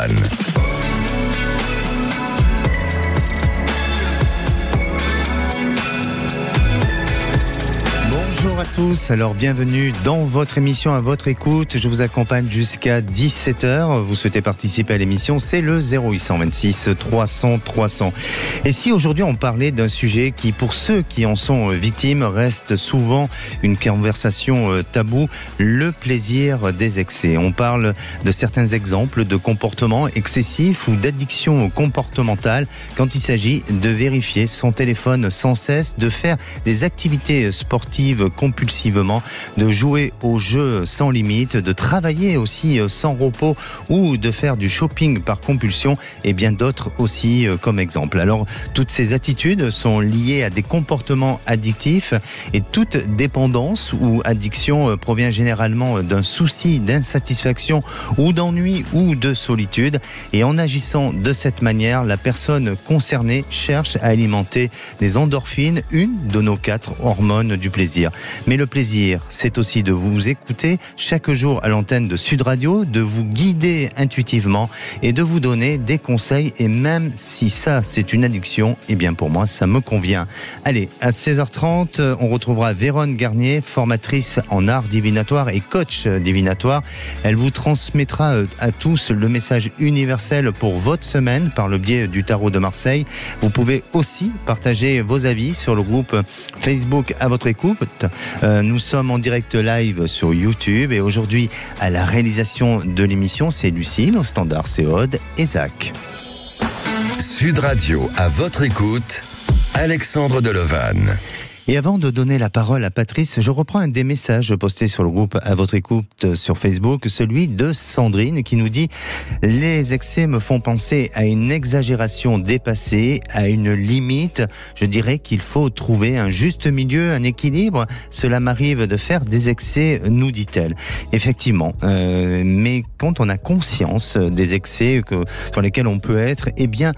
Levan. Bonjour à tous, alors bienvenue dans votre émission À votre écoute. Je vous accompagne jusqu'à 17h. Vous souhaitez participer à l'émission, c'est le 0826 300 300. Et si aujourd'hui on parlait d'un sujet qui, pour ceux qui en sont victimes, reste souvent une conversation taboue, le plaisir des excès. On parle de certains exemples de comportements excessifs ou d'addictions comportementales quand il s'agit de vérifier son téléphone sans cesse, de faire des activités sportives compulsivement, de jouer aux jeux sans limite, de travailler aussi sans repos ou de faire du shopping par compulsion et bien d'autres aussi comme exemple. Alors, toutes ces attitudes sont liées à des comportements addictifs et toute dépendance ou addiction provient généralement d'un souci d'insatisfaction ou d'ennui ou de solitude. Et en agissant de cette manière, la personne concernée cherche à alimenter les endorphines, une de nos 4 hormones du plaisir. Mais le plaisir, c'est aussi de vous écouter chaque jour à l'antenne de Sud Radio, de vous guider intuitivement et de vous donner des conseils. Et même si ça, c'est une addiction, eh bien pour moi, ça me convient. Allez, à 16h30, on retrouvera Vérone Garnier, formatrice en art divinatoire et coach divinatoire. Elle vous transmettra à tous le message universel pour votre semaine par le biais du Tarot de Marseille. Vous pouvez aussi partager vos avis sur le groupe Facebook À votre écoute. Nous sommes en direct live sur YouTube et aujourd'hui, à la réalisation de l'émission, c'est Lucille, au standard c'est Aude et Zach. Sud Radio, à votre écoute, Alexandre de Levan. Et avant de donner la parole à Patrice, je reprends un des messages postés sur le groupe À votre écoute sur Facebook, celui de Sandrine qui nous dit « Les excès me font penser à une exagération dépassée, à une limite. Je dirais qu'il faut trouver un juste milieu, un équilibre. Cela m'arrive de faire des excès, nous dit-elle. » Effectivement, mais quand on a conscience des excès sur lesquels on peut être, eh bien,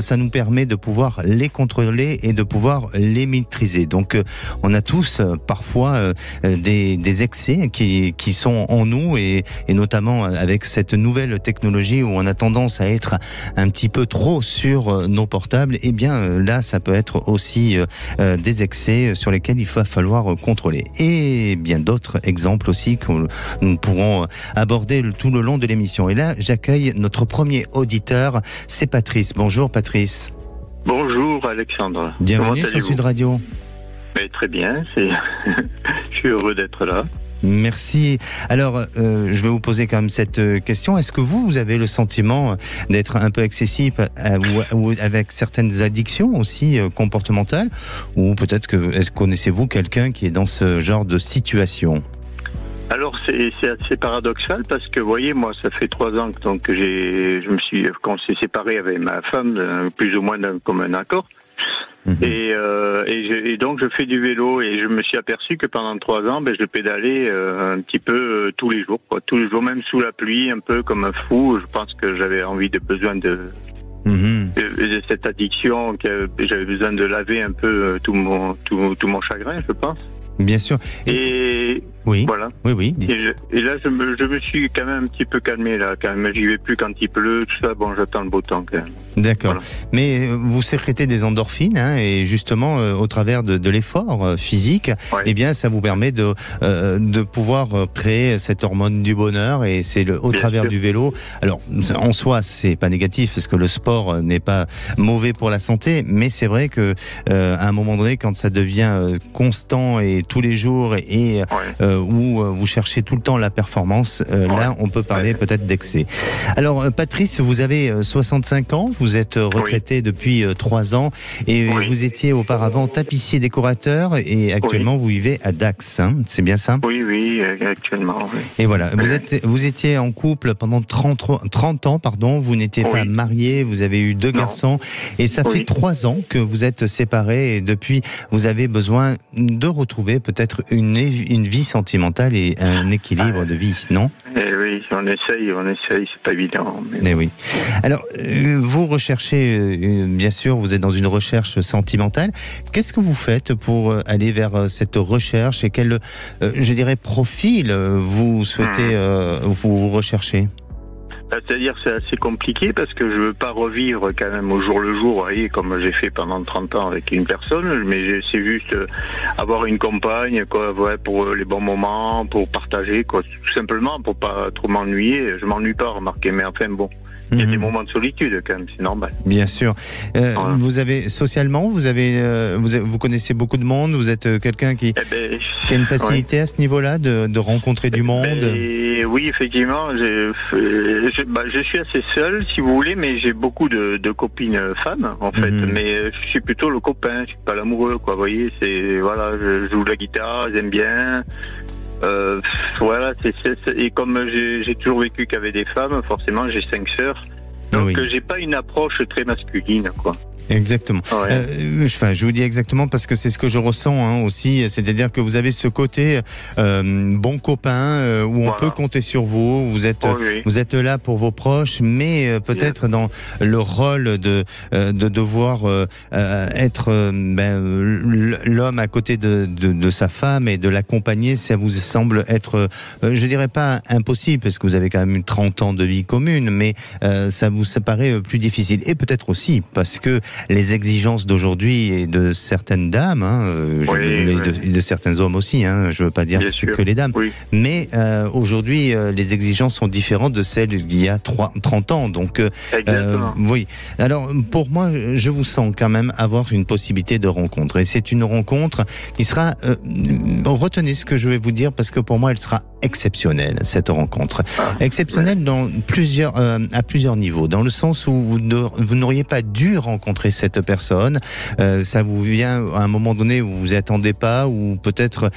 ça nous permet de pouvoir les contrôler et de pouvoir les maîtriser. Donc, on a tous parfois des excès qui sont en nous et notamment avec cette nouvelle technologie où on a tendance à être un petit peu trop sur nos portables. Et bien là, ça peut être aussi des excès sur lesquels il va falloir contrôler. Et bien d'autres exemples aussi que nous pourrons aborder tout le long de l'émission. Et là, j'accueille notre premier auditeur, c'est Patrice. Bonjour Patrice. Bonjour Alexandre. Bienvenue sur Sud Radio. Très bien, je suis heureux d'être là. Merci. Alors, je vais vous poser quand même cette question. Est-ce que vous avez le sentiment d'être un peu excessif ou avec certaines addictions aussi comportementales? Ou peut-être connaissez-vous quelqu'un qui est dans ce genre de situation? Alors c'est assez paradoxal parce que vous voyez, moi ça fait 3 ans que donc qu'on s'est séparé avec ma femme, plus ou moins comme un accord. Et donc je fais du vélo et je me suis aperçu que pendant 3 ans, je pédalais un petit peu tous les jours, tous les jours, même sous la pluie, un peu comme un fou. Je pense que j'avais besoin de cette addiction, que j'avais besoin de laver un peu tout mon chagrin, je pense. Bien sûr. Et oui. Voilà. Oui. Et là, je me suis quand même un petit peu calmé là. Quand même, j'y vais plus quand il pleut, tout ça. Bon, j'attends le beau temps quand même. D'accord. Voilà. Mais vous sécrétez des endorphines, et justement, au travers de l'effort physique, eh bien, ça vous permet de pouvoir créer cette hormone du bonheur, et c'est au travers du vélo. Alors, en soi, c'est pas négatif parce que le sport n'est pas mauvais pour la santé, mais c'est vrai que à un moment donné, quand ça devient constant et tous les jours et où vous cherchez tout le temps la performance, là, on peut parler peut-être d'excès. Alors, Patrice, vous avez 65 ans, vous êtes retraité depuis 3 ans et vous étiez auparavant tapissier décorateur et actuellement vous vivez à Dax, hein, c'est bien ça? Oui, actuellement. Oui. Et voilà, vous étiez en couple pendant 30 ans, vous n'étiez pas marié, vous avez eu 2 garçons et ça fait 3 ans que vous êtes séparés et depuis vous avez besoin de retrouver peut-être une vie sentimentale et un équilibre de vie, non? Oui, on essaye, c'est pas évident. Mais oui. Alors, vous recherchez, bien sûr, vous êtes dans une recherche sentimentale. Qu'est-ce que vous faites pour aller vers cette recherche et quel, je dirais, profil vous souhaitez vous rechercher? C'est-à-dire c'est assez compliqué parce que je veux pas revivre quand même au jour le jour, vous voyez, comme j'ai fait pendant 30 ans avec une personne, mais c'est juste avoir une compagne, quoi, ouais, pour les bons moments, pour partager, quoi, tout simplement, pour pas trop m'ennuyer. Je m'ennuie pas, remarquez, mais enfin bon. Il y a des moments de solitude quand même, c'est normal. Bien sûr. Voilà. Vous avez socialement, vous connaissez beaucoup de monde. Vous êtes quelqu'un qui a une facilité à ce niveau-là de rencontrer du monde. Oui, effectivement. Je suis assez seul, si vous voulez, mais j'ai beaucoup de copines femmes en fait. Mais je suis plutôt le copain, je suis pas l'amoureux, quoi. Vous voyez, je joue de la guitare, j'aime bien. Voilà, et comme j'ai toujours vécu qu'avec des femmes, forcément j'ai 5 sœurs, donc j'ai pas une approche très masculine, quoi. Exactement. Ouais. Je vous dis exactement parce que c'est ce que je ressens aussi, c'est-à-dire que vous avez ce côté bon copain où on peut compter sur vous. Vous êtes là pour vos proches, mais peut-être dans le rôle de devoir être l'homme à côté de sa femme et de l'accompagner, ça vous semble être, je dirais pas impossible parce que vous avez quand même eu 30 ans de vie commune, mais ça paraît plus difficile. Et peut-être aussi parce que les exigences d'aujourd'hui et de certaines dames, de certains hommes aussi, je veux pas dire que c'est que les dames, mais aujourd'hui les exigences sont différentes de celles d'il y a 30 ans. Donc oui. Alors pour moi, je vous sens quand même avoir une possibilité de rencontre. Et c'est une rencontre qui sera, retenez ce que je vais vous dire parce que pour moi elle sera exceptionnelle, cette rencontre. Exceptionnelle à plusieurs niveaux, dans le sens où vous n'auriez pas dû rencontrer cette personne, ça vous vient à un moment donné où vous vous attendez pas, ou peut-être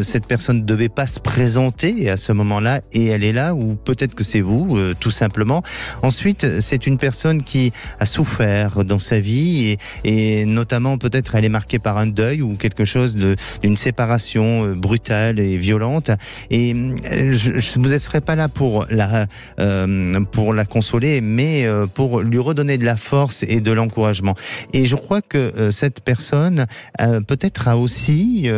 cette personne ne devait pas se présenter à ce moment-là et elle est là, ou peut-être que c'est vous, tout simplement. Ensuite, c'est une personne qui a souffert dans sa vie et notamment peut-être elle est marquée par un deuil ou quelque chose d'une séparation brutale et violente, et je ne vous serai pas là pour la consoler, mais pour lui redonner de la force et de l'encouragement. Et je crois que cette personne peut-être a aussi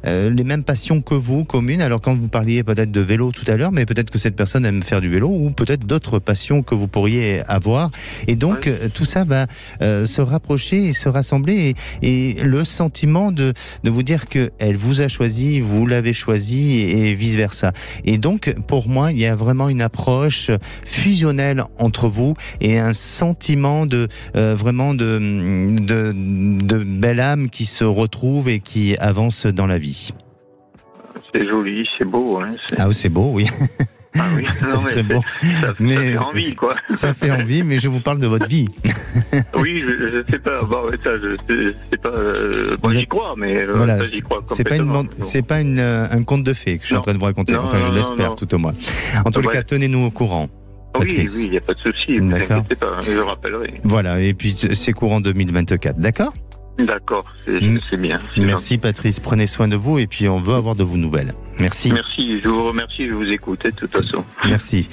les mêmes passions que vous, communes. Alors quand vous parliez peut-être de vélo tout à l'heure, mais peut-être que cette personne aime faire du vélo, ou peut-être d'autres passions que vous pourriez avoir. Et donc tout ça va se rapprocher et se rassembler, et le sentiment de vous dire que elle vous a choisi, vous l'avez choisi, et vice versa. Et donc pour moi, il y a vraiment une approche fusionnelle entre vous et un sentiment vraiment de belle âme qui se retrouve et qui avance dans la vie. C'est joli, c'est beau. C'est beau, oui. Ah oui, non, c'est très bon. Ça fait envie, quoi. Ça fait envie, mais je vous parle de votre vie. Oui, je sais pas. Je sais pas. J'y crois, mais voilà, j'y crois complètement. C'est pas un conte de fées que je suis en train de vous raconter. Je l'espère tout au moins. En tous les cas, tenez-nous au courant. Patrice. Oui, il n'y a pas de souci. Ne vous inquiétez pas, je rappellerai. Voilà, et puis c'est courant 2024, d'accord ? D'accord, c'est bien. Merci gentil. Patrice, prenez soin de vous, et puis on veut avoir de vos nouvelles. Merci. Merci, je vous remercie, je vous écoute de toute façon. Merci.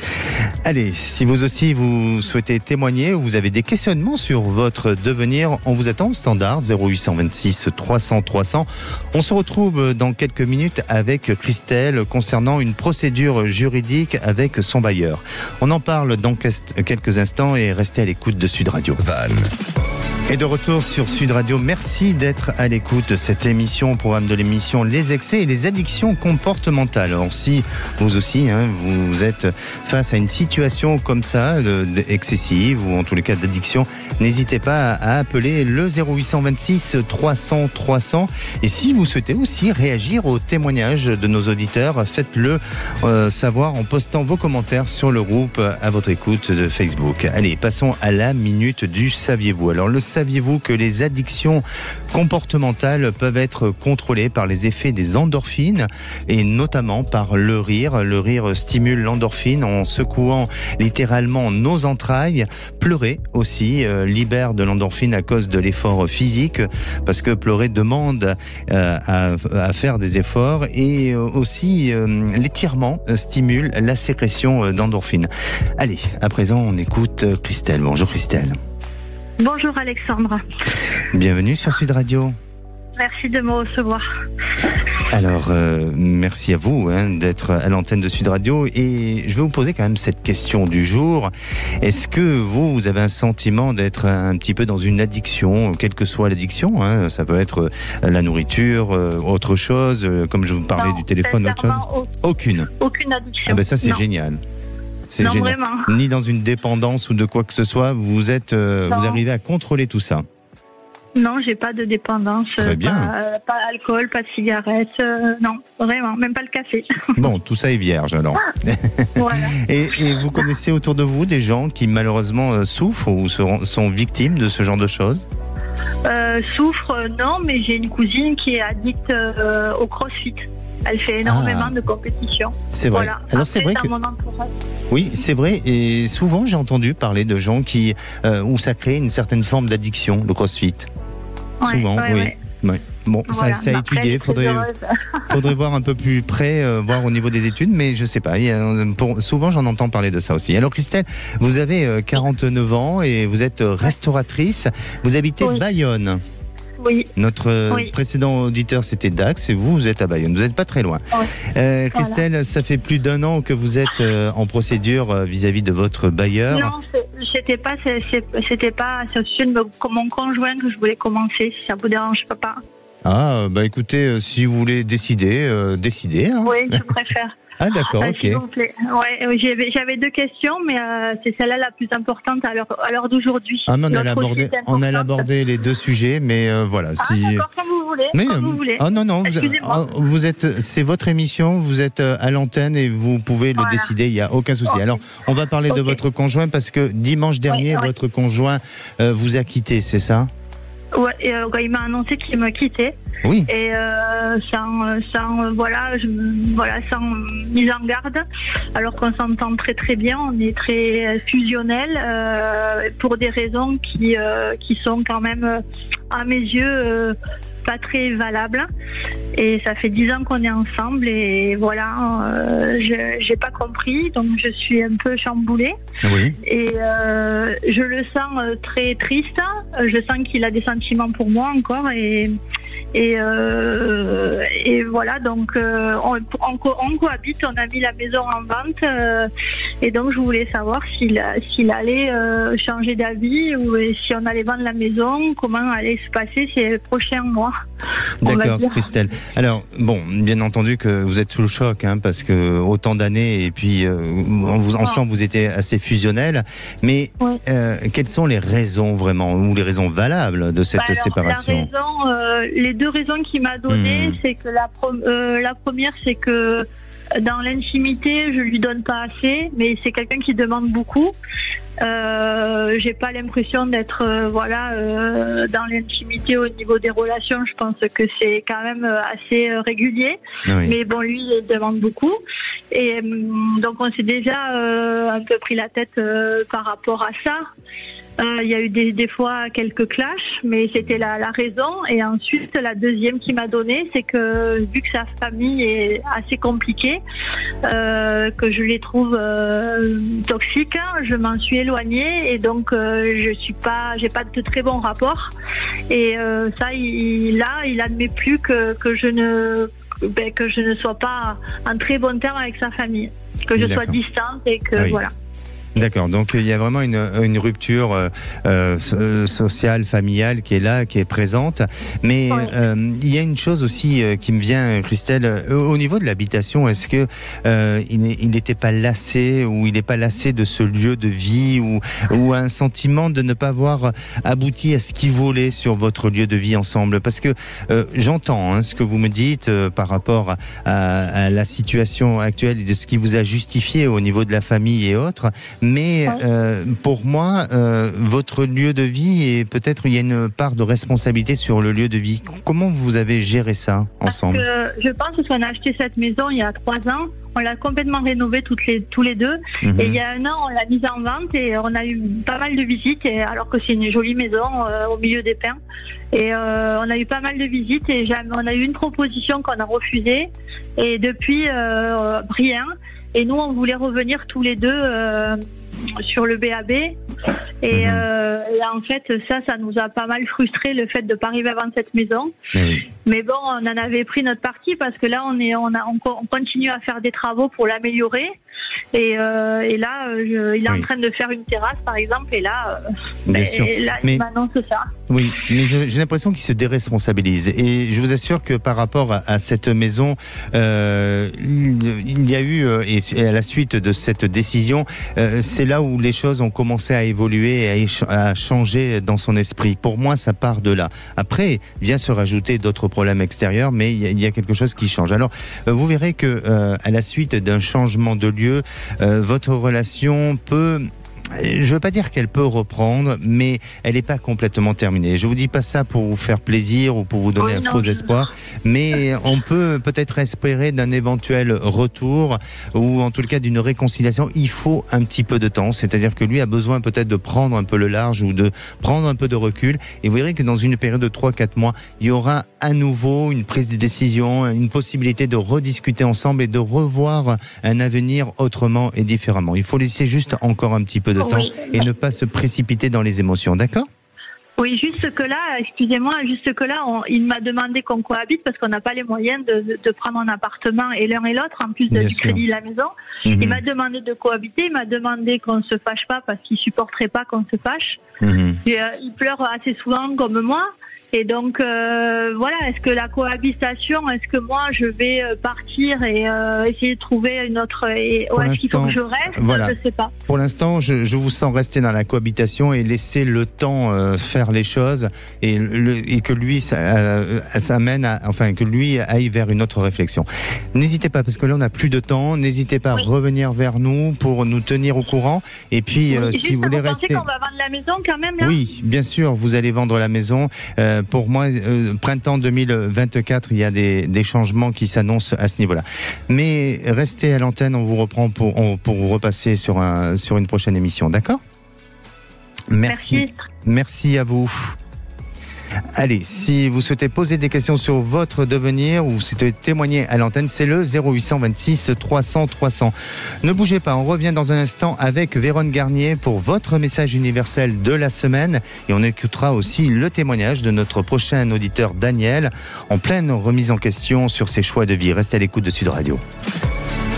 Allez, si vous aussi vous souhaitez témoigner ou vous avez des questionnements sur votre devenir, on vous attend au standard 0826 300 300. On se retrouve dans quelques minutes avec Christelle concernant une procédure juridique avec son bailleur. On en parle dans quelques instants, et restez à l'écoute de Sud Radio. Et de retour sur Sud Radio, merci d'être à l'écoute de cette émission, au programme de l'émission Les excès et les addictions comportementales. Alors si vous aussi, vous êtes face à une situation comme ça, excessive ou en tous les cas d'addiction, n'hésitez pas à appeler le 0826 300 300. Et si vous souhaitez aussi réagir aux témoignages de nos auditeurs, faites-le savoir en postant vos commentaires sur le groupe À votre écoute de Facebook. Allez, passons à la minute du saviez-vous. Alors saviez-vous que les addictions comportementales peuvent être contrôlées par les effets des endorphines, et notamment par le rire ? Le rire stimule l'endorphine en secouant littéralement nos entrailles. Pleurer aussi libère de l'endorphine à cause de l'effort physique, parce que pleurer demande à faire des efforts, et aussi l'étirement stimule la sécrétion d'endorphine. Allez, à présent on écoute Christelle. Bonjour Christelle. Bonjour Alexandre. Bienvenue sur Sud Radio. Merci de me recevoir. Alors, merci à vous d'être à l'antenne de Sud Radio. Et je vais vous poser quand même cette question du jour. Est-ce que vous avez un sentiment d'être un petit peu dans une addiction, quelle que soit l'addiction, ça peut être la nourriture, autre chose, comme je vous parlais du téléphone, autre chose. Aucune addiction. Ah ben ça, c'est génial. C'est génial. Vraiment. Ni dans une dépendance ou de quoi que ce soit, vous arrivez à contrôler tout ça. Non, j'ai pas de dépendance. Très bien. Pas d'alcool, pas de cigarettes. Non, vraiment, même pas le café. Bon, tout ça est vierge alors. Voilà. Et vous connaissez autour de vous des gens qui malheureusement souffrent ou sont victimes de ce genre de choses? Souffre, non, mais j'ai une cousine qui est addicte au crossfit. Elle fait énormément de compétitions. C'est vrai. Voilà. Alors c'est vrai que oui, c'est vrai. Et souvent j'ai entendu parler de gens où ça crée une certaine forme d'addiction, le CrossFit. Souvent, oui. Ouais. Bon, voilà. ça a étudié. Faudrait voir un peu plus près, voir au niveau des études, mais je sais pas. Souvent, j'en entends parler de ça aussi. Alors, Christelle, vous avez 49 ans et vous êtes restauratrice. Vous habitez Bayonne. Oui. Notre précédent auditeur, c'était Dax, et vous êtes à Bayonne. Vous n'êtes pas très loin. Christelle, ça fait plus d'1 an que vous êtes en procédure vis-à-vis de votre bailleur. Non, c'était pas sur mon conjoint que je voulais commencer, si ça vous dérange pas. Ah, bah écoutez, si vous voulez décider. Oui, je préfère. Ah d'accord, ok. S'il vous plaît. Ouais, j'avais 2 questions, mais c'est celle-là la plus importante à l'heure d'aujourd'hui. Ah, mais on a abordé les 2 sujets, mais voilà. D'accord, comme vous voulez. Vous voulez. Ah non, c'est votre émission, vous êtes à l'antenne et vous pouvez le décider, il n'y a aucun souci. Alors, on va parler de votre conjoint parce que dimanche dernier, votre conjoint vous a quitté, c'est ça? Ouais, il m'a annoncé qu'il me quittait. Oui. Et sans mise en garde, alors qu'on s'entend très très bien, on est très fusionnels pour des raisons qui sont quand même à mes yeux pas très valables. Et ça fait 10 ans qu'on est ensemble et voilà, j'ai pas compris, donc je suis un peu chamboulée. Oui. Et je le sens très triste. Je sens qu'il a des sentiments pour moi encore et voilà, donc on cohabite, on a mis la maison en vente et donc je voulais savoir s'il allait changer d'avis ou si on allait vendre la maison, comment allait se passer ces prochains mois. D'accord, Christelle. Alors, bon, bien entendu que vous êtes sous le choc, parce que autant d'années et puis ensemble vous étiez assez fusionnels, mais quelles sont les raisons vraiment, ou les raisons valables de cette séparation? Les 2 raisons qu'il m'a données, c'est que la première, c'est que dans l'intimité, je lui donne pas assez, mais c'est quelqu'un qui demande beaucoup. J'ai pas l'impression d'être dans l'intimité au niveau des relations. Je pense que c'est quand même assez régulier. Oui. Mais bon, lui, il demande beaucoup. Et donc, on s'est déjà un peu pris la tête par rapport à ça. Il y a eu des fois quelques clashs, mais c'était la raison. Et ensuite, la deuxième qu'il m'a donnée, c'est que vu que sa famille est assez compliquée, que je les trouve toxiques, je m'en suis éloignée et donc j'ai pas de très bons rapports. Et ça, il admet plus que je ne sois pas en très bon terme avec sa famille, que je sois distante et que voilà. D'accord, donc il y a vraiment une rupture sociale, familiale qui est là, qui est présente. Mais il y a une chose aussi qui me vient, Christelle, au niveau de l'habitation, est-ce que il n'était pas lassé ou il n'est pas lassé de ce lieu de vie ou un sentiment de ne pas avoir abouti à ce qu'il voulait sur votre lieu de vie ensemble? Parce que j'entends ce que vous me dites par rapport à la situation actuelle et de ce qui vous a justifié au niveau de la famille et autres. Mais pour moi, votre lieu de vie, et peut-être il y a une part de responsabilité sur le lieu de vie. Comment vous avez géré ça ensemble? Je pense qu'on a acheté cette maison il y a 3 ans. On l'a complètement rénovée tous les deux. Et il y a 1 an, on l'a mise en vente et on a eu pas mal de visites, alors que c'est une jolie maison au milieu des pins. Et on a eu pas mal de visites et on a eu une proposition qu'on a refusée. Et depuis, rien. Et nous, on voulait revenir tous les deux le BAB. Et en fait, ça nous a pas mal frustré, le fait de pas arriver à vendre cette maison. Mais bon, on en avait pris notre parti parce que là, on continue à faire des travaux pour l'améliorer. Et là, il est en train de faire une terrasse, par exemple, et là, il m'annonce ça. Oui, mais j'ai l'impression qu'il se déresponsabilise. Et je vous assure que par rapport à cette maison, il y a eu, et à la suite de cette décision, c'est là où les choses ont commencé à évoluer et à changer dans son esprit. Pour moi, ça part de là. Après, vient se rajouter d'autres problèmes extérieurs, mais il y a quelque chose qui change. Alors, vous verrez que à la suite d'un changement de lieu, votre relation peut... Je ne veux pas dire qu'elle peut reprendre, mais elle n'est pas complètement terminée. Je ne vous dis pas ça pour vous faire plaisir ou pour vous donner un faux espoir, mais on peut peut-être espérer d'un éventuel retour ou en tout cas d'une réconciliation. Il faut un petit peu de temps, c'est-à-dire que lui a besoin peut-être de prendre un peu le large ou de prendre un peu de recul. Et vous verrez que dans une période de 3-4 mois, il y aura à nouveau une prise de décision, une possibilité de rediscuter ensemble et de revoir un avenir autrement et différemment. Il faut laisser juste encore un petit peu de temps et ne pas se précipiter dans les émotions, d'accord ? Oui, juste que là, il m'a demandé qu'on cohabite parce qu'on n'a pas les moyens de prendre un appartement et l'un et l'autre, en plus du crédit de la maison. Il m'a demandé de cohabiter, il m'a demandé qu'on ne se fâche pas parce qu'il supporterait pas qu'on se fâche. Il pleure assez souvent comme moi. Et donc, voilà, est-ce que la cohabitation, est-ce que moi, je vais partir et essayer de trouver une autre... est-ce qu'il faut que je reste ? Voilà. Je ne sais pas. Pour l'instant, je vous sens rester dans la cohabitation et laisser le temps faire les choses et que lui, ça amène que lui aille vers une autre réflexion. N'hésitez pas, parce que là, on n'a plus de temps. N'hésitez pas à revenir vers nous pour nous tenir au courant. Et puis, si vous voulez rester... Vous pensez qu'on va vendre la maison quand même, là ? Oui, bien sûr, vous allez vendre la maison. Pour moi, printemps 2024, il y a des changements qui s'annoncent à ce niveau-là. Mais restez à l'antenne, on vous reprend pour repasser sur une prochaine émission, d'accord ? Merci. Merci à vous. Allez, si vous souhaitez poser des questions sur votre devenir ou vous souhaitez témoigner à l'antenne, c'est le 0826 300 300. Ne bougez pas, on revient dans un instant avec Vérone Garnier pour votre message universel de la semaine et on écoutera aussi le témoignage de notre prochain auditeur Daniel en pleine remise en question sur ses choix de vie. Restez à l'écoute de Sud Radio.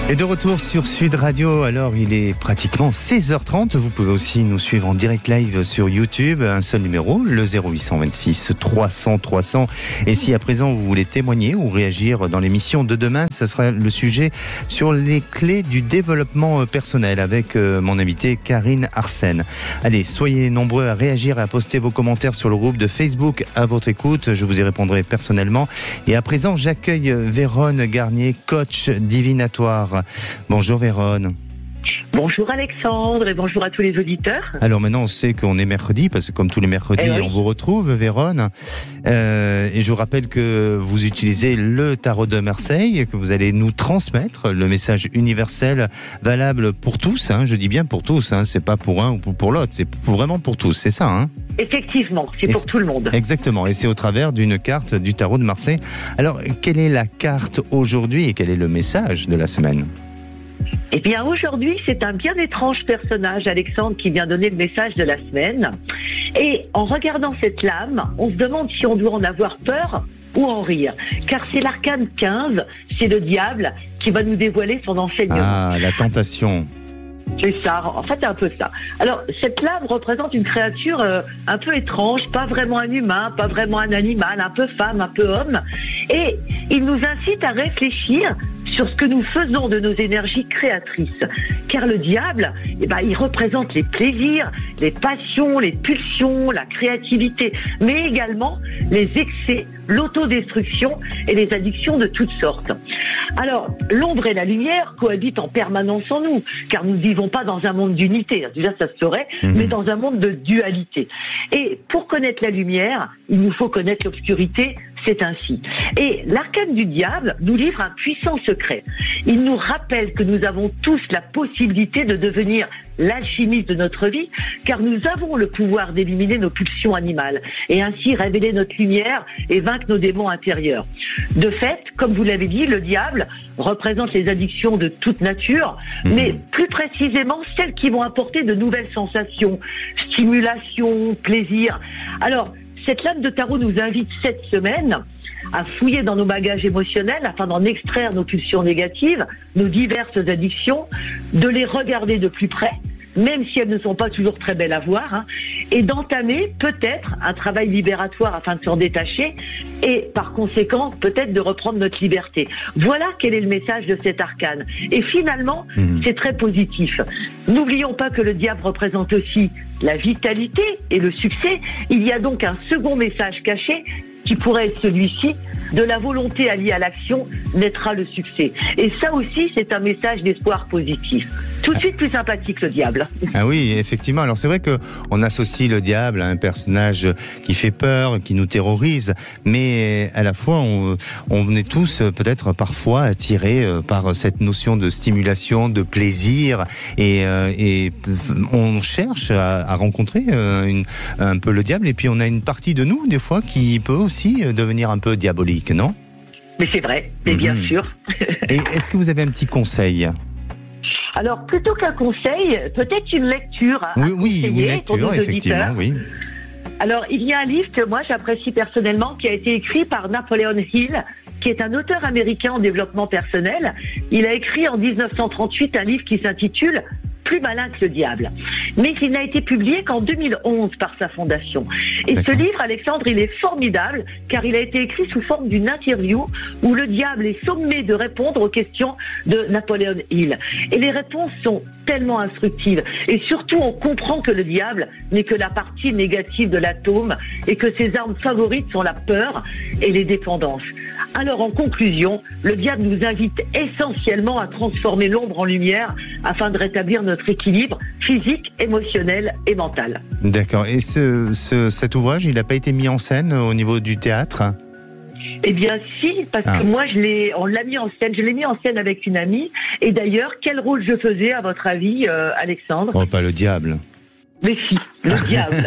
Et de retour sur Sud Radio, alors il est pratiquement 16h30, vous pouvez aussi nous suivre en direct live sur YouTube, un seul numéro, le 0826 300 300. Et si à présent vous voulez témoigner ou réagir dans l'émission de demain, ce sera le sujet sur les clés du développement personnel avec mon invitée Karine Arsène. Allez, soyez nombreux à réagir et à poster vos commentaires sur le groupe de Facebook à votre écoute, je vous y répondrai personnellement. Et à présent, j'accueille Vérone Garnier, coach divinatoire. Bonjour Vérone. Bonjour Alexandre et bonjour à tous les auditeurs. Alors maintenant on sait qu'on est mercredi parce que comme tous les mercredis on vous retrouve Vérone et je vous rappelle que vous utilisez le tarot de Marseille, que vous allez nous transmettre le message universel valable pour tous, je dis bien pour tous, c'est pas pour un ou pour l'autre, c'est vraiment pour tous, c'est ça Effectivement, c'est pour tout le monde. Exactement, et c'est au travers d'une carte du tarot de Marseille. Alors, quelle est la carte aujourd'hui et quel est le message de la semaine ? Eh bien, aujourd'hui, c'est un bien étrange personnage, Alexandre, qui vient donner le message de la semaine. Et en regardant cette lame, on se demande si on doit en avoir peur ou en rire. Car c'est l'arcane 15, c'est le diable qui va nous dévoiler son enseignement. Ah, la tentation. C'est ça, en fait c'est un peu ça. Alors cette lame représente une créature un peu étrange, pas vraiment un humain, pas vraiment un animal, un peu femme, un peu homme. Et il nous incite à réfléchir sur ce que nous faisons de nos énergies créatrices. Car le diable, il représente les plaisirs, les passions, les pulsions, la créativité, mais également les excès, l'autodestruction et les addictions de toutes sortes. Alors, l'ombre et la lumière cohabitent en permanence en nous, car nous ne vivons pas dans un monde d'unité, déjà ça se saurait, mais dans un monde de dualité. Et pour connaître la lumière, il nous faut connaître l'obscurité, c'est ainsi. Et l'arcane du diable nous livre un puissant secret secret. Il nous rappelle que nous avons tous la possibilité de devenir l'alchimiste de notre vie, car nous avons le pouvoir d'éliminer nos pulsions animales et ainsi révéler notre lumière et vaincre nos démons intérieurs. De fait, comme vous l'avez dit, le diable représente les addictions de toute nature, mais plus précisément celles qui vont apporter de nouvelles sensations, stimulation, plaisir. Alors, cette lame de tarot nous invite cette semaine à fouiller dans nos bagages émotionnels afin d'en extraire nos pulsions négatives, nos diverses addictions, de les regarder de plus près, même si elles ne sont pas toujours très belles à voir, et d'entamer peut-être un travail libératoire afin de s'en détacher et par conséquent peut-être de reprendre notre liberté. Voilà quel est le message de cet arcane. Et finalement, c'est très positif. N'oublions pas que le diable représente aussi la vitalité et le succès. Il y a donc un second message caché qui pourrait être celui-ci: de la volonté alliée à l'action naîtra le succès. Et ça aussi, c'est un message d'espoir positif. Tout de suite plus sympathique, le diable. Ah oui, effectivement. Alors c'est vrai qu'on associe le diable à un personnage qui fait peur, qui nous terrorise, mais à la fois on est tous peut-être parfois attirés par cette notion de stimulation, de plaisir, et on cherche à rencontrer un peu le diable, et puis on a une partie de nous des fois qui peut aussi devenir un peu diabolique, non ? Mais c'est vrai, mais bien sûr. Et est-ce que vous avez un petit conseil ? Alors, plutôt qu'un conseil, peut-être une lecture. Oui, une lecture, effectivement, oui. Alors, il y a un livre que moi j'apprécie personnellement, qui a été écrit par Napoleon Hill, qui est un auteur américain en développement personnel. Il a écrit en 1938 un livre qui s'intitule Plus malin que le diable. Mais il n'a été publié qu'en 2011 par sa fondation. Et ce livre, Alexandre, il est formidable, car il a été écrit sous forme d'une interview où le diable est sommé de répondre aux questions de Napoleon Hill. Et les réponses sont tellement instructives. Et surtout, on comprend que le diable n'est que la partie négative de l'atome et que ses armes favorites sont la peur et les dépendances. Alors, en conclusion, le diable nous invite essentiellement à transformer l'ombre en lumière afin de rétablir notre équilibre physique, émotionnel et mental. D'accord. Et cet ouvrage, il n'a pas été mis en scène au niveau du théâtre ? Eh bien si, parce que moi on l'a mis en scène, je l'ai mis en scène avec une amie. Et d'ailleurs, quel rôle je faisais à votre avis, Alexandre ? Oh, pas le diable. Mais si, le diable.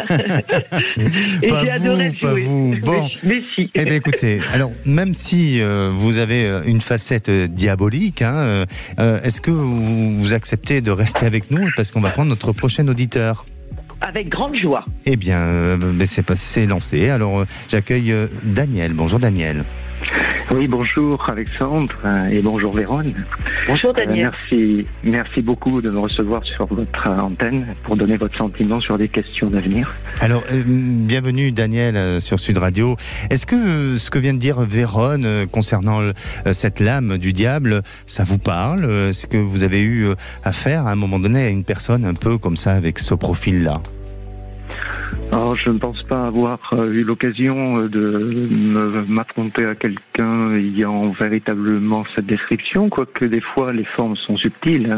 Et pas j'ai adoré pas jouer. Vous. Bon. Mais si. Eh bien écoutez, alors même si vous avez une facette diabolique, est-ce que vous acceptez de rester avec nous, parce qu'on va prendre notre prochain auditeur ? Avec grande joie. Eh bien, c'est lancé. Alors, j'accueille Daniel. Bonjour Daniel. Oui, bonjour Alexandre et bonjour Vérone. Bonjour Daniel. Merci beaucoup de me recevoir sur votre antenne pour donner votre sentiment sur des questions d'avenir. Alors, bienvenue Daniel sur Sud Radio. Est-ce que ce que vient de dire Vérone concernant cette lame du diable, ça vous parle ? Est-ce que vous avez eu affaire à un moment donné à une personne un peu comme ça, avec ce profil-là ? Alors, je ne pense pas avoir eu l'occasion de m'affronter à quelqu'un ayant véritablement cette description, quoique des fois les formes sont subtiles.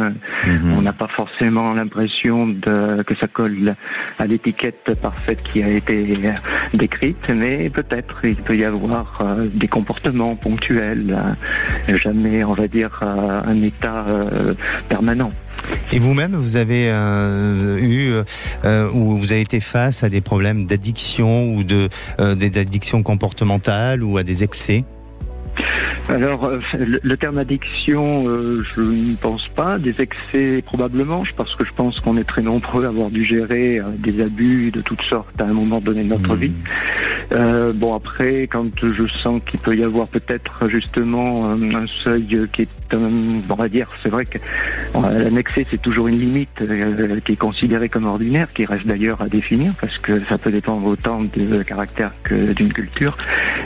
On n'a pas forcément l'impression que ça colle à l'étiquette parfaite qui a été décrite, mais peut-être il peut y avoir des comportements ponctuels, jamais, on va dire, un état permanent. Et vous-même, vous avez ou vous avez été face à des problèmes d'addiction ou des addictions comportementales ou à des excès ? Alors, le terme addiction, je ne pense pas. Des excès, probablement, parce que je pense qu'on est très nombreux à avoir dû gérer des abus de toutes sortes à un moment donné de notre vie. Bon, après, quand je sens qu'il peut y avoir peut-être justement un seuil qui est, on va dire, c'est vrai qu'un excès, c'est toujours une limite qui est considérée comme ordinaire, qui reste d'ailleurs à définir, parce que ça peut dépendre autant de caractère que d'une culture.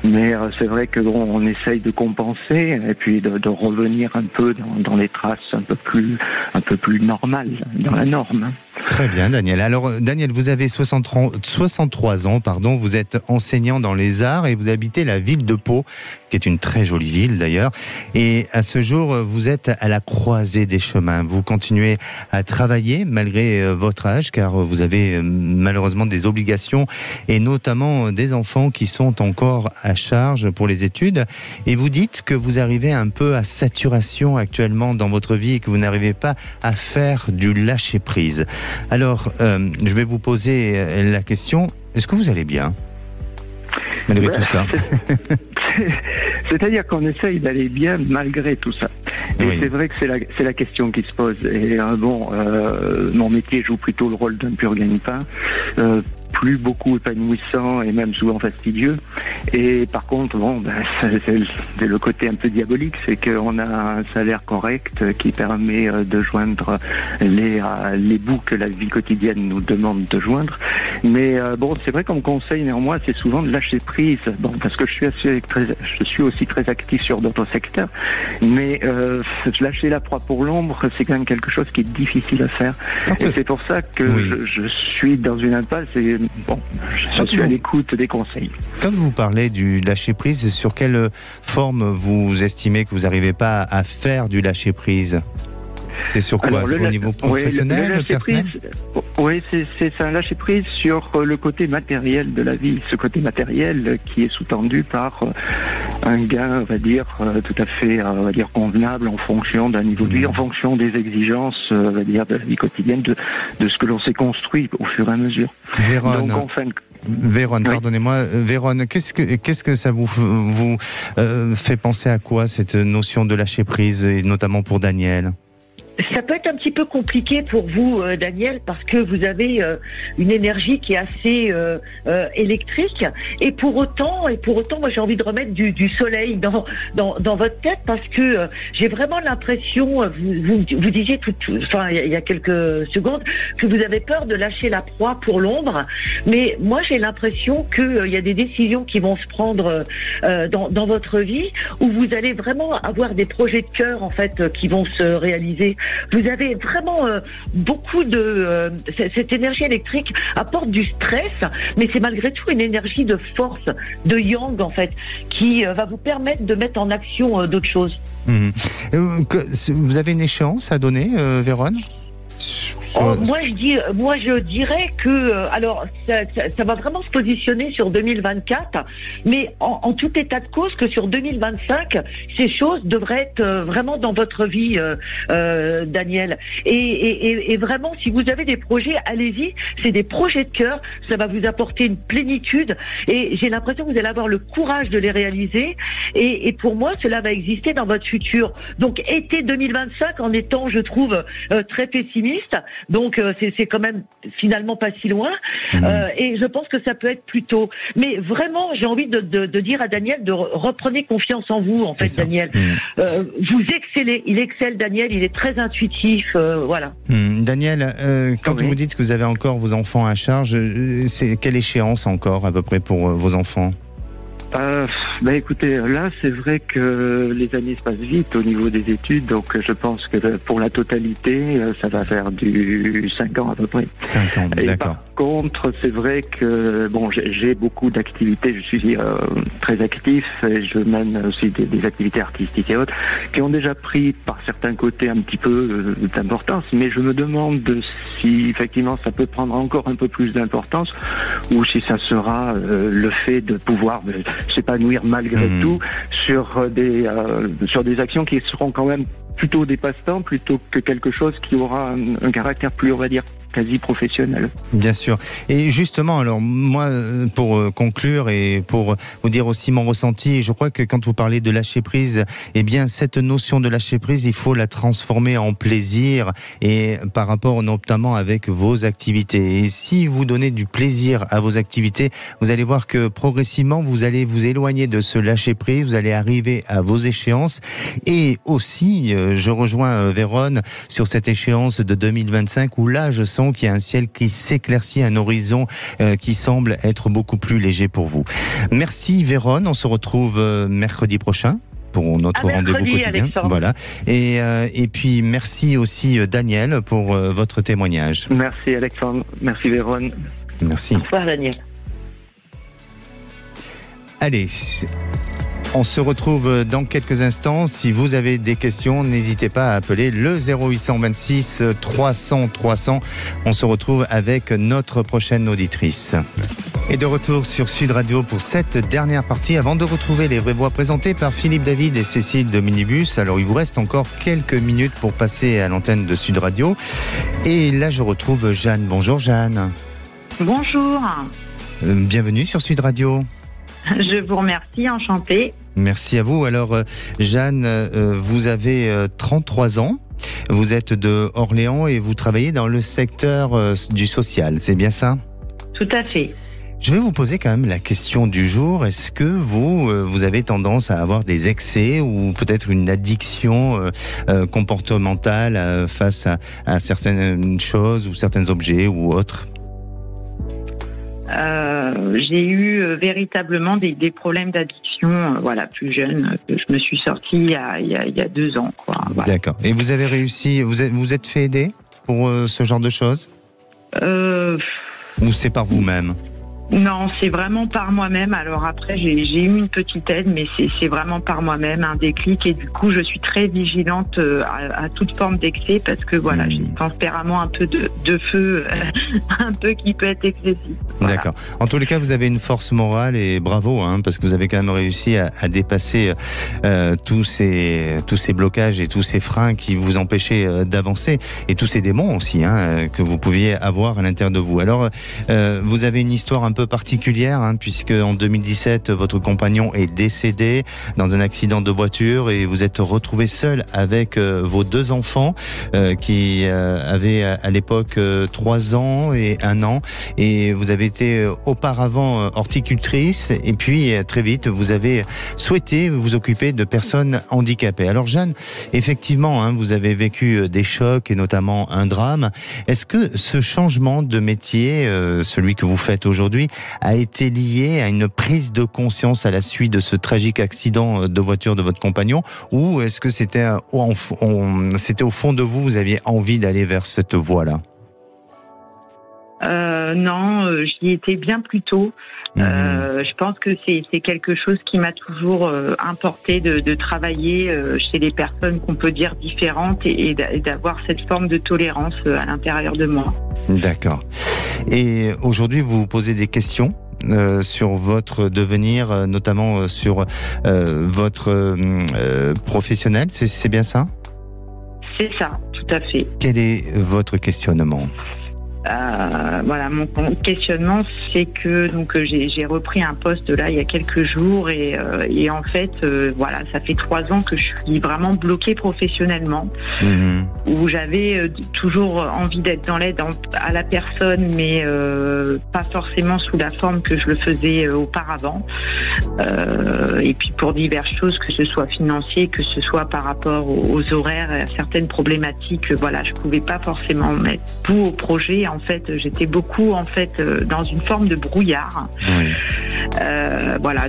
Mais c'est vrai que bon, on essaye de compenser et puis de revenir un peu dans les traces un peu plus normales, dans la norme. Très bien, Daniel. Alors, Daniel, vous avez 63 ans, vous êtes enseignant dans les arts et vous habitez la ville de Pau, qui est une très jolie ville d'ailleurs. Et à ce jour, vous êtes à la croisée des chemins. Vous continuez à travailler malgré votre âge, car vous avez malheureusement des obligations et notamment des enfants qui sont encore à charge pour les études. Et vous dites que vous arrivez un peu à saturation actuellement dans votre vie et que vous n'arrivez pas à faire du lâcher-prise. Alors, je vais vous poser la question, est-ce que vous allez bien malgré tout ça? C'est-à-dire qu'on essaye d'aller bien malgré tout ça. Et oui. C'est vrai que c'est la question qui se pose. Et mon métier joue plutôt le rôle d'un pur gagne-pain. Plus beaucoup épanouissant et même souvent fastidieux. Et par contre, c'est le côté un peu diabolique, c'est qu'on a un salaire correct qui permet de joindre les bouts que la vie quotidienne nous demande de joindre. Mais c'est vrai qu'on me conseille néanmoins, c'est souvent de lâcher prise. Parce que je suis aussi très actif sur d'autres secteurs. Mais lâcher la proie pour l'ombre, c'est quand même quelque chose qui est difficile à faire. Et c'est pour ça que je suis dans une impasse. Et je suis à l'écoute des conseils. Quand vous parlez du lâcher-prise, sur quelle forme vous estimez que vous n'arrivez pas à faire du lâcher-prise ? C'est sur quoi ? Au niveau professionnel, personnel ? Oui, c'est un lâcher-prise sur le côté matériel de la vie. Ce côté matériel qui est sous-tendu par un gain, on va dire, tout à fait convenable en fonction d'un niveau de vie, en fonction des exigences, on va dire, de la vie quotidienne, de ce que l'on s'est construit au fur et à mesure. Véronne. Donc, Véronne, pardonnez-moi. Véronne, qu'est-ce que ça vous fait penser à quoi, cette notion de lâcher-prise, et notamment pour Daniel ? Ça peut être un petit peu compliqué pour vous, Daniel, parce que vous avez une énergie qui est assez électrique, et pour autant, moi j'ai envie de remettre du soleil dans votre tête, parce que j'ai vraiment l'impression, vous disiez il y a quelques secondes, que vous avez peur de lâcher la proie pour l'ombre, mais moi j'ai l'impression qu'il y a des décisions qui vont se prendre dans votre vie, où vous allez vraiment avoir des projets de cœur en fait qui vont se réaliser. Vous avez vraiment beaucoup de... cette énergie électrique apporte du stress, mais c'est malgré tout une énergie de force, de yang en fait, qui va vous permettre de mettre en action d'autres choses. Vous avez une échéance à donner, Véronne ? Moi je dirais que ça va vraiment se positionner sur 2024, mais en tout état de cause que sur 2025 ces choses devraient être vraiment dans votre vie, Daniel, et vraiment si vous avez des projets, allez-y, c'est des projets de cœur, ça va vous apporter une plénitude, et j'ai l'impression que vous allez avoir le courage de les réaliser, et pour moi cela va exister dans votre futur. Donc été 2025 en étant, je trouve, très pessimiste. Donc c'est quand même finalement pas si loin, et je pense que ça peut être plus tôt. Mais vraiment, j'ai envie de dire à Daniel de reprenez confiance en vous. En fait, Daniel, vous excellez. Il excelle, Daniel. Il est très intuitif. Voilà. Daniel, quand vous dites que vous avez encore vos enfants à charge, c'est quelle échéance encore à peu près pour vos enfants ? Écoutez, là c'est vrai que les années se passent vite au niveau des études, donc je pense que pour la totalité ça va faire du 5 ans à peu près. 5 ans, d'accord. Par contre, c'est vrai que j'ai beaucoup d'activités, je suis très actif, et je mène aussi des activités artistiques et autres qui ont déjà pris par certains côtés un petit peu d'importance, mais je me demande si effectivement ça peut prendre encore un peu plus d'importance, ou si ça sera le fait de pouvoir s'épanouir malgré tout sur des actions qui seront quand même plutôt des passe-temps plutôt que quelque chose qui aura un caractère plus, on va dire, quasi professionnel. Bien sûr. Et justement, alors moi, pour conclure et pour vous dire aussi mon ressenti, je crois que quand vous parlez de lâcher prise, eh bien cette notion de lâcher prise, il faut la transformer en plaisir, et par rapport notamment avec vos activités. Et si vous donnez du plaisir à vos activités, vous allez voir que progressivement vous allez vous éloigner de ce lâcher prise, vous allez arriver à vos échéances. Et aussi, je rejoins Véronne sur cette échéance de 2025 où là je sens qu'il y a un ciel qui s'éclaircit, un horizon qui semble être beaucoup plus léger pour vous. Merci Véronne, on se retrouve mercredi prochain pour notre rendez-vous quotidien. Alexandre. Voilà. Et puis merci aussi Daniel pour votre témoignage. Merci Alexandre, merci Vérone. Merci. Au revoir Daniel. Allez, on se retrouve dans quelques instants. Si vous avez des questions, n'hésitez pas à appeler le 0826 300 300. On se retrouve avec notre prochaine auditrice. Et de retour sur Sud Radio pour cette dernière partie, avant de retrouver les vraies voix présentées par Philippe David et Cécile de Minibus. Alors il vous reste encore quelques minutes pour passer à l'antenne de Sud Radio. Et là je retrouve Jeanne. Bonjour Jeanne. Bonjour. Bienvenue sur Sud Radio. Je vous remercie, enchantée. Merci à vous. Alors Jeanne, vous avez 33 ans. Vous êtes de Orléans et vous travaillez dans le secteur du social, c'est bien ça ? Tout à fait. Je vais vous poser quand même la question du jour. Est-ce que vous avez tendance à avoir des excès ou peut-être une addiction comportementale face à certaines choses ou certains objets ou autres ? J'ai eu véritablement des problèmes d'addiction, plus jeune. Je me suis sortie il y a 2 ans, quoi. Voilà. D'accord. Et vous avez réussi, vous êtes fait aider pour ce genre de choses ? Ou c'est par vous-même ? Non, c'est vraiment par moi-même. Alors après, j'ai eu une petite aide, mais c'est vraiment par moi-même, un déclic. Et du coup, je suis très vigilante à toute forme d'excès parce que voilà, j'ai un tempérament un peu de feu, un peu qui peut être excessif. Voilà. D'accord. En tous les cas, vous avez une force morale et bravo, parce que vous avez quand même réussi à dépasser tous ces blocages et tous ces freins qui vous empêchaient d'avancer et tous ces démons aussi que vous pouviez avoir à l'intérieur de vous. Alors, vous avez une histoire un peu particulière, puisque en 2017, votre compagnon est décédé dans un accident de voiture et vous êtes retrouvé seul avec vos 2 enfants qui avaient à l'époque 3 ans et 1 an, et vous avez été auparavant horticultrice et puis très vite vous avez souhaité vous occuper de personnes handicapées. Alors Jeanne, effectivement, vous avez vécu des chocs et notamment un drame. Est-ce que ce changement de métier, celui que vous faites aujourd'hui, a été lié à une prise de conscience à la suite de ce tragique accident de voiture de votre compagnon, ou est-ce que c'était au fond de vous, vous aviez envie d'aller vers cette voie-là ? Non, j'y étais bien plus tôt. Je pense que c'est quelque chose qui m'a toujours importé de travailler chez les personnes qu'on peut dire différentes et d'avoir cette forme de tolérance à l'intérieur de moi. D'accord. Et aujourd'hui, vous vous posez des questions sur votre devenir, notamment sur votre professionnel, c'est bien ça ? C'est ça, tout à fait. Quel est votre questionnement ? Mon questionnement, c'est que j'ai repris un poste là il y a quelques jours et en fait ça fait 3 ans que je suis vraiment bloquée professionnellement, où j'avais toujours envie d'être dans l'aide à la personne, mais pas forcément sous la forme que je le faisais auparavant, et puis pour diverses choses, que ce soit financier, que ce soit par rapport aux horaires, à certaines problématiques, je pouvais pas forcément mettre bout au projet. En fait, j'étais beaucoup dans une forme de brouillard. Oui.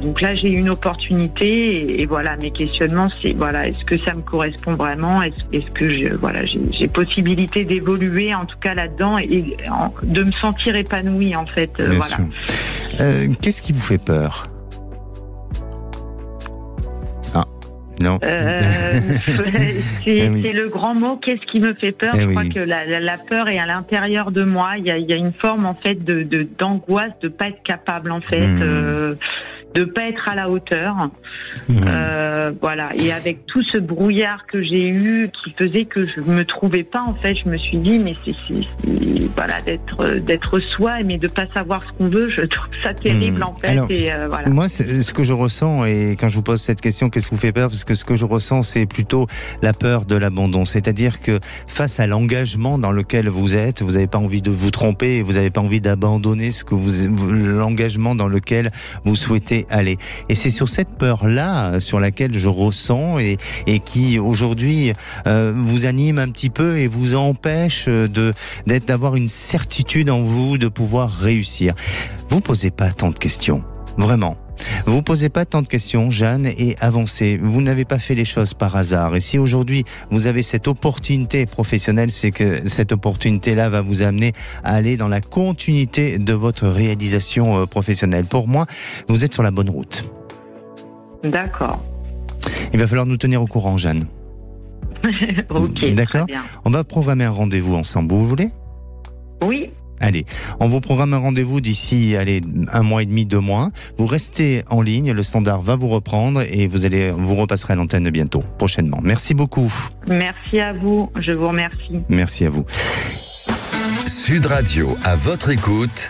Donc là j'ai eu une opportunité et mes questionnements, c'est est-ce que ça me correspond vraiment, est-ce que j'ai possibilité d'évoluer en tout cas là-dedans et de me sentir épanouie en fait. Bien sûr. Qu'est-ce qui vous fait peur ? Non. C'est le grand mot. Qu'est-ce qui me fait peur ? Je crois que la peur est à l'intérieur de moi. Il y a une forme en fait d'angoisse de pas être capable en fait. De pas être à la hauteur, et avec tout ce brouillard que j'ai eu, qui faisait que je me trouvais pas en fait, je me suis dit mais d'être soi, mais de pas savoir ce qu'on veut, je trouve ça terrible en fait. Alors, moi, ce que je ressens, et quand je vous pose cette question, qu'est-ce qui vous fait peur ? Parce que ce que je ressens, c'est plutôt la peur de l'abandon. C'est-à-dire que face à l'engagement dans lequel vous êtes, vous n'avez pas envie de vous tromper, vous n'avez pas envie d'abandonner l'engagement dans lequel vous souhaitez aller. Et c'est sur cette peur-là sur laquelle je ressens et qui aujourd'hui vous anime un petit peu et vous empêche d'avoir une certitude en vous de pouvoir réussir. Vous posez pas tant de questions. Vraiment. Vous posez pas tant de questions, Jeanne, et avancez. Vous n'avez pas fait les choses par hasard. Et si aujourd'hui vous avez cette opportunité professionnelle, c'est que cette opportunité-là va vous amener à aller dans la continuité de votre réalisation professionnelle. Pour moi, vous êtes sur la bonne route. D'accord. Il va falloir nous tenir au courant, Jeanne. Ok. D'accord. Très bien. On va programmer un rendez-vous ensemble. Vous voulez ? Oui. Allez, on vous programme un rendez-vous d'ici 1 mois et demi, 2 mois. Vous restez en ligne, le standard va vous reprendre et vous repasserez à l'antenne bientôt, prochainement. Merci beaucoup. Merci à vous. Je vous remercie. Merci à vous. Sud Radio, à votre écoute,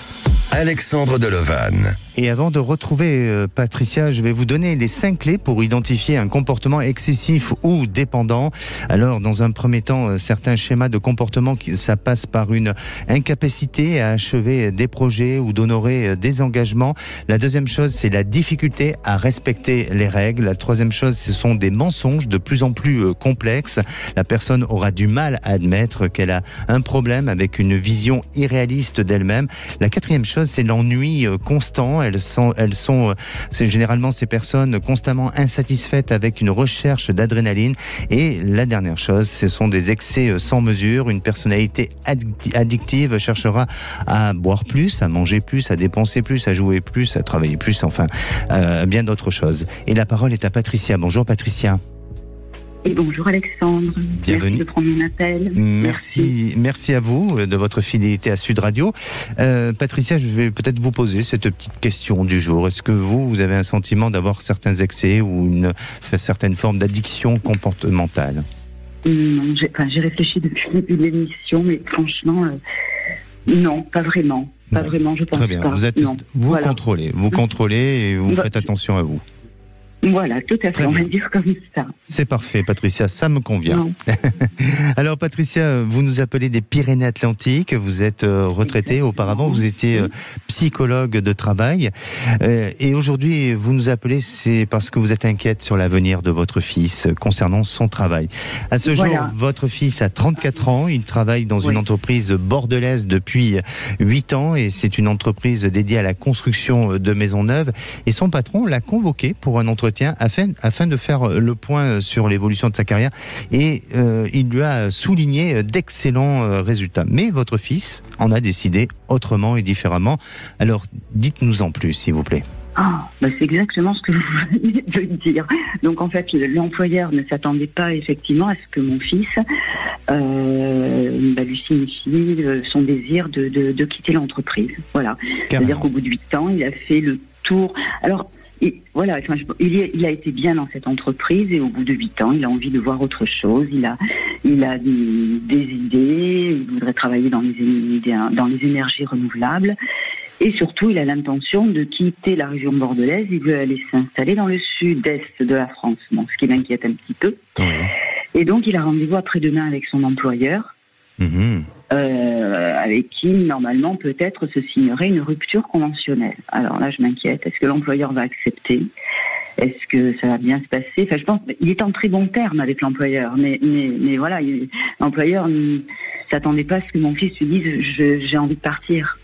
Alexandre Delovan. Et avant de retrouver Patricia, je vais vous donner les 5 clés pour identifier un comportement excessif ou dépendant. Alors, dans un premier temps, certains schémas de comportement, ça passe par une incapacité à achever des projets ou d'honorer des engagements. La deuxième chose, c'est la difficulté à respecter les règles. La troisième chose, ce sont des mensonges de plus en plus complexes. La personne aura du mal à admettre qu'elle a un problème avec une vision irréaliste d'elle-même. La quatrième chose, c'est l'ennui constant. C'est généralement ces personnes constamment insatisfaites avec une recherche d'adrénaline. Et la dernière chose, ce sont des excès sans mesure. Une personnalité addictive cherchera à boire plus, à manger plus, à dépenser plus, à jouer plus, à travailler plus, enfin, bien d'autres choses. Et la parole est à Patricia. Bonjour Patricia. Et bonjour Alexandre. Bienvenue. Merci de prendre mon appel. Merci à vous de votre fidélité à Sud Radio. Patricia, je vais peut-être vous poser cette petite question du jour. Est-ce que vous avez un sentiment d'avoir certains excès ou une certaine forme d'addiction comportementale ? Non, j'ai réfléchi depuis le début de l'émission, mais franchement, non, pas vraiment. Pas vraiment, je pense. Très bien. Pas. Vous contrôlez et vous faites attention à vous. Voilà, tout à fait, on va dire comme ça. C'est parfait, Patricia, ça me convient. Alors, Patricia, vous nous appelez des Pyrénées-Atlantiques, vous êtes retraitée. Auparavant, vous étiez psychologue de travail. Et aujourd'hui, vous nous appelez, c'est parce que vous êtes inquiète sur l'avenir de votre fils concernant son travail. À ce jour, votre fils a 34 ans, il travaille dans une entreprise bordelaise depuis 8 ans et c'est une entreprise dédiée à la construction de maisons neuves. Et son patron l'a convoqué pour un entretien afin de faire le point sur l'évolution de sa carrière et il lui a souligné d'excellents résultats. Mais votre fils en a décidé autrement et différemment. Alors, dites-nous en plus, s'il vous plaît. C'est exactement ce que vous venez de dire. Donc en fait, l'employeur ne s'attendait pas effectivement à ce que mon fils lui signifie son désir de quitter l'entreprise. Voilà. C'est-à-dire qu'au bout de 8 ans, il a fait le tour. Alors, il a été bien dans cette entreprise et au bout de 8 ans, il a envie de voir autre chose. Il a des idées, il voudrait travailler dans les énergies renouvelables et surtout, il a l'intention de quitter la région bordelaise. Il veut aller s'installer dans le sud-est de la France, ce qui m'inquiète un petit peu. Et donc, il a rendez-vous après-demain avec son employeur. Avec qui, normalement, peut-être se signerait une rupture conventionnelle. Alors là, je m'inquiète. Est-ce que l'employeur va accepter ? Est-ce que ça va bien se passer ? Je pense qu'il est en très bon terme avec l'employeur. Mais voilà, l'employeur ne s'attendait pas à ce que mon fils lui dise « j'ai envie de partir ».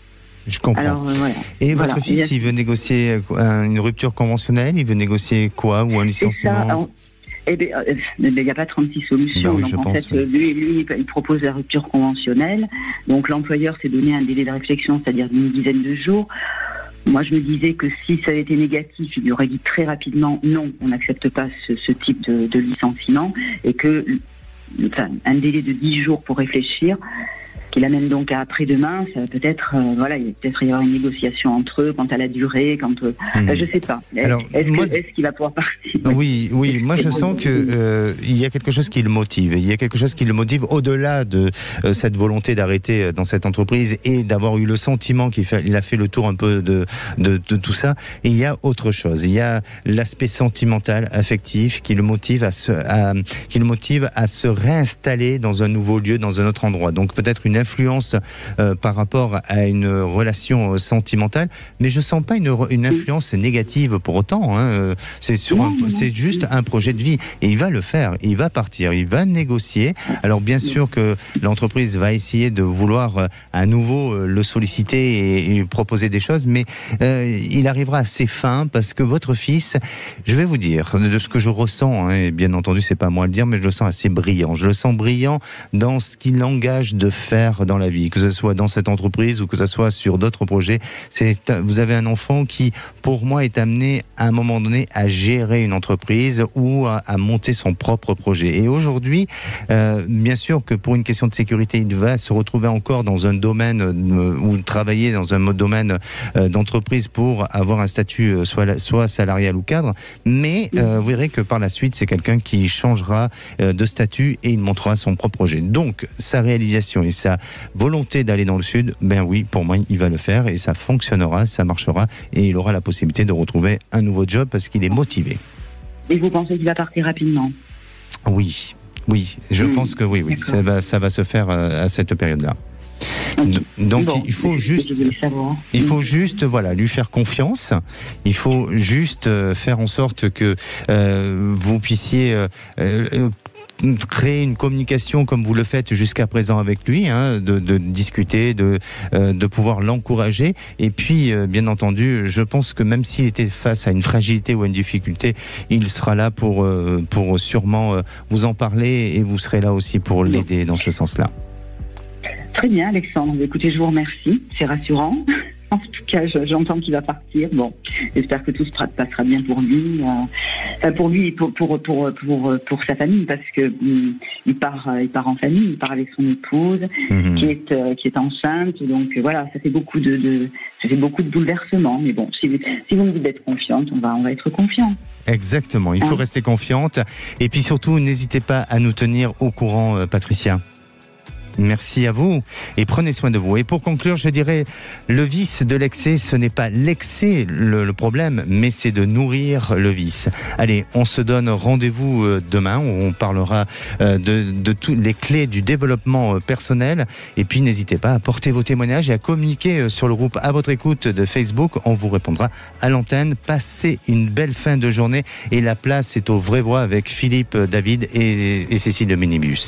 Je comprends. Alors, Et votre fils, il veut négocier une rupture conventionnelle ? Il veut négocier quoi ? Ou un licenciement ? Il n'y a pas 36 solutions. Donc, en fait, lui, il propose la rupture conventionnelle. Donc, l'employeur s'est donné un délai de réflexion, c'est-à-dire d'une dizaine de jours. Moi, je me disais que si ça avait été négatif, il lui aurait dit très rapidement non, on n'accepte pas ce type de licenciement et que, un délai de 10 jours pour réfléchir. Qu'il amène donc à après-demain, ça va peut-être, il va peut-être y avoir une négociation entre eux quant à la durée, je sais pas. Est-ce qu'il va pouvoir partir ? Oui, moi je sens que il y a quelque chose qui le motive. Il y a quelque chose qui le motive au-delà de cette volonté d'arrêter dans cette entreprise et d'avoir eu le sentiment qu'il a fait le tour un peu de tout ça. Et il y a autre chose. Il y a l'aspect sentimental, affectif, qui le motive à se réinstaller dans un nouveau lieu, dans un autre endroit. Donc peut-être une influence par rapport à une relation sentimentale, mais je sens pas une influence négative pour autant. Hein. C'est juste un projet de vie et il va le faire, il va partir, il va négocier. Alors bien sûr que l'entreprise va essayer de vouloir à nouveau le solliciter et proposer des choses, mais il arrivera à ses fins parce que votre fils, je vais vous dire, de ce que je ressens, hein, et bien entendu c'est pas à moi de le dire, mais je le sens assez brillant. Je le sens brillant dans ce qu'il engage de faire dans la vie, que ce soit dans cette entreprise ou que ce soit sur d'autres projets. Vous avez un enfant qui, pour moi, est amené à un moment donné à gérer une entreprise ou à monter son propre projet. Et aujourd'hui, bien sûr que pour une question de sécurité, il va se retrouver encore dans un domaine ou travailler dans un domaine d'entreprise pour avoir un statut soit salarial ou cadre, mais vous verrez que par la suite, c'est quelqu'un qui changera de statut et il montera son propre projet. Donc, sa réalisation et sa volonté d'aller dans le Sud, ben oui, pour moi, il va le faire et ça fonctionnera, ça marchera et il aura la possibilité de retrouver un nouveau job parce qu'il est motivé. Et vous pensez qu'il va partir rapidement ? Oui, je pense que oui, ça va se faire à cette période-là. Okay. Donc il faut juste lui faire confiance. Il faut juste faire en sorte que vous puissiez créer une communication comme vous le faites jusqu'à présent avec lui, hein, de discuter, de pouvoir l'encourager. Et puis, bien entendu, je pense que même s'il était face à une fragilité ou à une difficulté, il sera là pour sûrement vous en parler et vous serez là aussi pour l'aider dans ce sens-là. Très bien, Alexandre. Écoutez, je vous remercie. C'est rassurant. En tout cas, j'entends qu'il va partir. Bon, j'espère que tout se passera bien pour lui, et pour sa famille, parce que il part en famille, il part avec son épouse qui est enceinte. Donc voilà, ça fait beaucoup de bouleversements. Mais bon, si vous me dites d'être confiante, on va être confiant. Exactement. Il faut rester confiante. Et puis surtout, n'hésitez pas à nous tenir au courant, Patricia. Merci à vous et prenez soin de vous. Et pour conclure, je dirais, le vice de l'excès, ce n'est pas l'excès le problème, mais c'est de nourrir le vice. Allez, on se donne rendez-vous demain, où on parlera de toutes les clés du développement personnel. Et puis n'hésitez pas à porter vos témoignages et à communiquer sur le groupe À Votre Écoute de Facebook. On vous répondra à l'antenne. Passez une belle fin de journée et la place est aux vraies voix avec Philippe David et Cécile de Minibus.